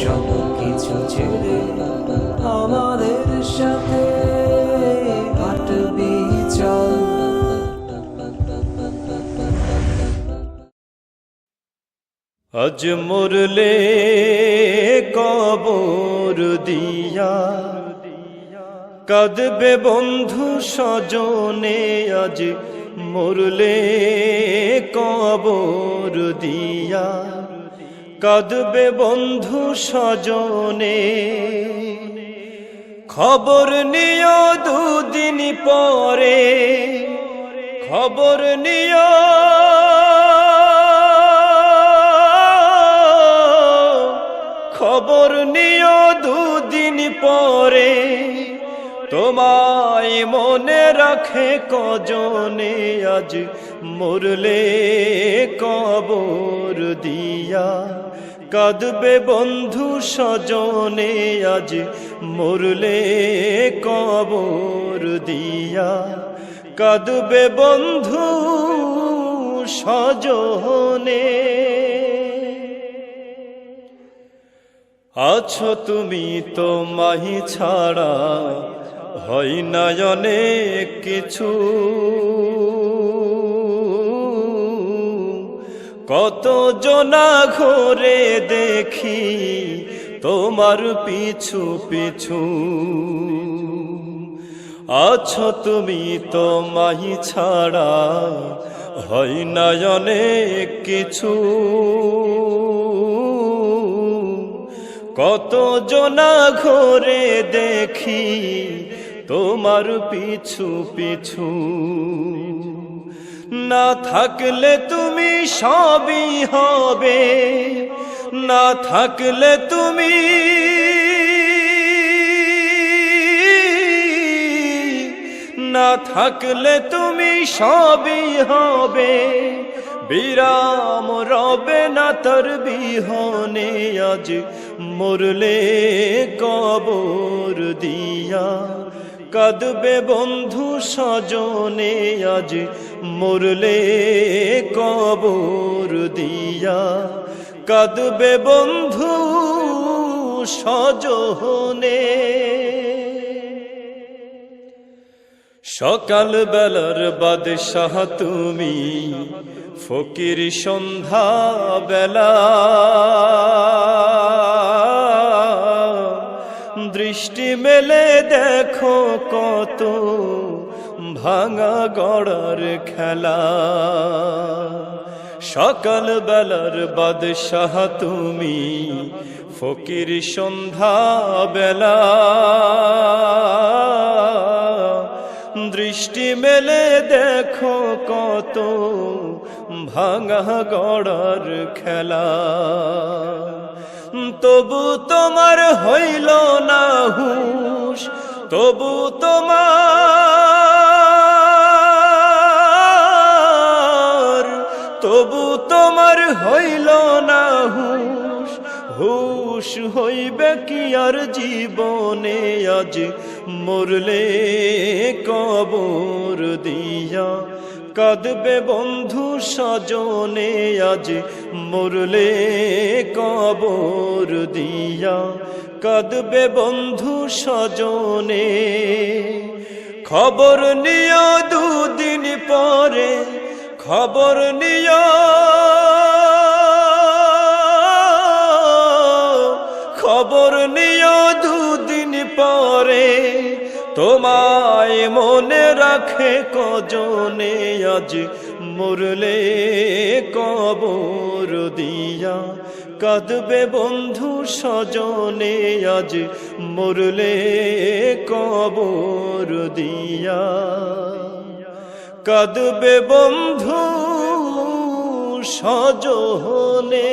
সব কিছু ছেড়ে আমাদের সাথে হাঁটবি চল। আজ মরলে কবর দিয়া কাঁদবে বন্ধু স্বজনে, আজ মরলে কবর দিয়া কাঁদবে বন্ধু স্বজনে। খবর নিও দুদিন পরে, খবর নিও খবর নিও দুদিন পরে, তোমায় মনে রাখে কজনে, আজ মরলে কবর দিয়া কাঁদবে বন্ধু স্বজনে, আজ মরলে কবর দিয়া কাঁদবে বন্ধু স্বজনে। আছো তুমি তোমাহি ছাড়া হয় না অনেক কিছু, কত জনা ঘরে দেখি তোমার পিছু পিছু। আছো তুমি তোমাহি ছাড়া হয় না অনেক কিছু, কত জনা ঘরে দেখি তোমার পিছু পিছু। না থাকলে তুমি সবই হবে, না থাকলে তুমি, না থাকলে তুমি সবই হবে, বিরাম রবে না তার বিহনে, আজ মরলে কবর দিয়া কাঁদবে বন্ধু স্বজনে, আজ মরলে কবর দিয়া কাঁদবে বন্ধু স্বজনে। সকাল বেলার বাদশাহ তুমি, ফকির সন্ধ্যা বেলা, দৃষ্টি মেলে দেখো কত ভাঙা গড়ার খেলা। সকাল বেলার বাদশাহ তুমি, ফকির সন্ধ্যা বেলা, দৃষ্টি মেলে দেখো কত ভাঙা গড়ার খেলা। তবু তোমার হইল না হুঁশ, তবু তোমার হইল না হুঁশ, হুঁশ হইবে কি আর জীবনে, আজ মরলে কবর দিয়া কাঁদবে বন্ধু স্বজনে, আজ মরলে কবর দিয়া কাঁদবে বন্ধু স্বজনে। খবর নিও দুদিন পরে, খবর নিও, খবর নিও দুদিন পরে, তোমায় মনে রাখে কজনে, আজ মরলে কবর দিয়া কাঁদবে বন্ধু স্বজনে, আজ মরলে কবর দিয়া কাঁদবে বন্ধু স্বজনে।